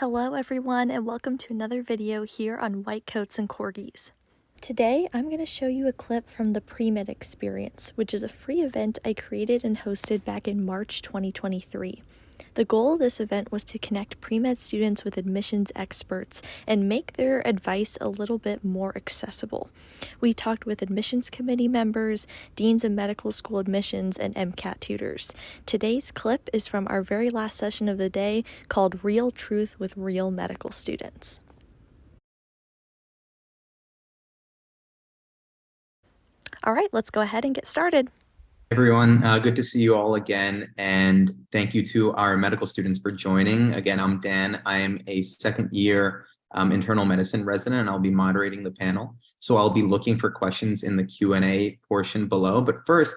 Hello everyone and welcome to another video here on White Coats and Corgis. Today I'm going to show you a clip from the Premed Experience, which is a free event I created and hosted back in March 2023. The goal of this event was to connect pre-med students with admissions experts and make their advice a little bit more accessible. We talked with admissions committee members, deans of medical school admissions, and MCAT tutors. Today's clip is from our very last session of the day called Real Truth with Real Medical Students. All right, let's go ahead and get started. Everyone, good to see you all again, and thank you to our medical students for joining. Again, I'm Dan. I am a second year internal medicine resident, and I'll be moderating the panel. So I'll be looking for questions in the Q&A portion below. But first,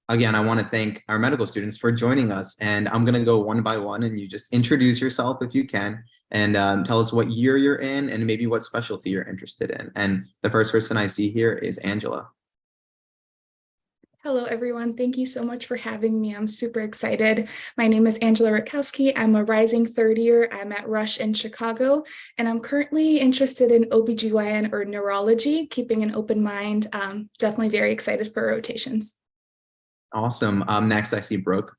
again, I want to thank our medical students for joining us, and I'm going to go one by one, and you just introduce yourself if you can, and tell us what year you're in and maybe what specialty you're interested in. And the first person I see here is Angela. Hello, everyone. Thank you so much for having me. I'm super excited. My name is Angela Rakowski. I'm a rising third year. I'm at Rush in Chicago, and I'm currently interested in OBGYN or neurology, keeping an open mind. Definitely very excited for rotations. Awesome. Next, I see Brooke.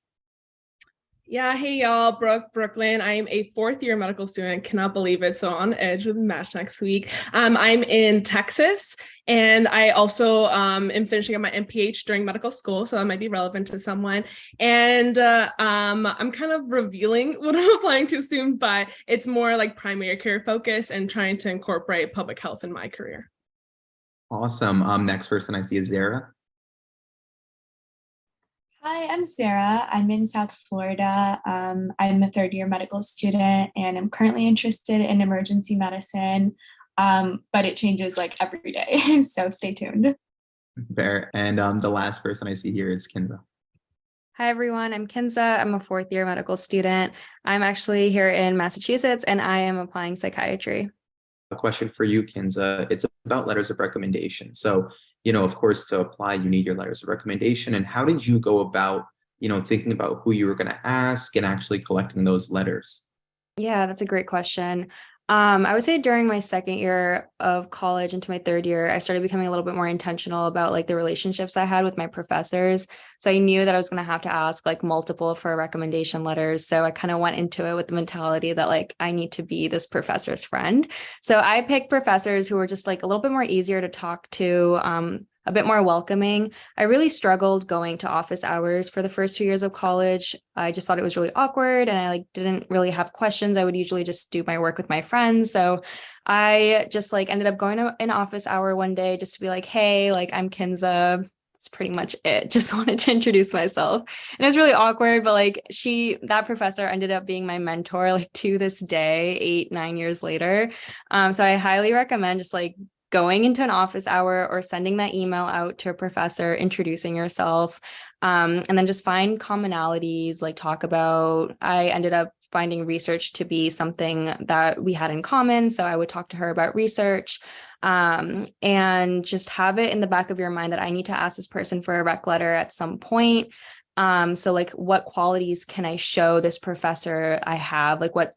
Yeah, hey y'all, Brooklyn. I am a fourth year medical student. Cannot believe it. So on edge with match next week. I'm in Texas, and I also am finishing up my MPH during medical school, so that might be relevant to someone. And I'm kind of revealing what I'm applying to soon, but it's more like primary care focus and trying to incorporate public health in my career. Awesome. Next person I see is Zara. Hi, I'm Sarah. I'm in South Florida. I'm a third year medical student, and I'm currently interested in emergency medicine, but it changes like every day. So stay tuned. Fair. And the last person I see here is Kinza. Hi, everyone. I'm Kinza. I'm a fourth year medical student. I'm actually here in Massachusetts, and I am applying psychiatry. A question for you, Kinza. It's about letters of recommendation. So, of course, to apply, you need your letters of recommendation. And how did you go about, thinking about who you were going to ask and actually collecting those letters? Yeah, that's a great question. I would say during my second year of college into my third year, I started becoming a little bit more intentional about like the relationships I had with my professors. So I knew that I was going to have to ask like multiple for recommendation letters. So I kind of went into it with the mentality that like I need to be this professor's friend. So I picked professors who were just like a little bit more easier to talk to, a bit more welcoming. I really struggled going to office hours for the first 2 years of college. I just thought it was really awkward, and I didn't really have questions. I would usually just do my work with my friends. So I just ended up going to an office hour one day just to be like, hey, I'm Kinza. That's pretty much it. Just wanted to introduce myself. And it was really awkward, but that professor ended up being my mentor to this day, 8-9 years later. So I highly recommend just going into an office hour or sending that email out to a professor, introducing yourself, and then just find commonalities, I ended up finding research to be something that we had in common. So I would talk to her about research, and just have it in the back of your mind that I need to ask this person for a rec letter at some point. So what qualities can I show this professor I have? What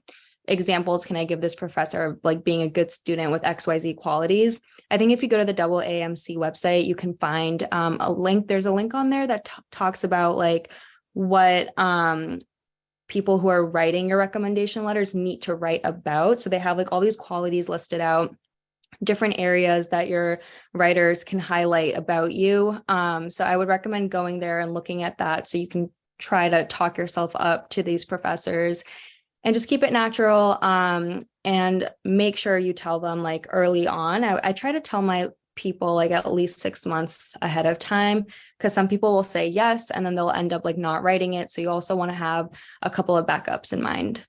examples can I give this professor of being a good student with XYZ qualities? I think if you go to the AAMC website, you can find a link. There's a link on there that talks about what people who are writing your recommendation letters need to write about. So they have all these qualities listed out, different areas that your writers can highlight about you. So I would recommend going there and looking at that so you can try to talk yourself up to these professors. And just keep it natural, and make sure you tell them early on. I try to tell my people at least 6 months ahead of time, because some people will say yes and then they'll end up not writing it. So you also want to have a couple of backups in mind.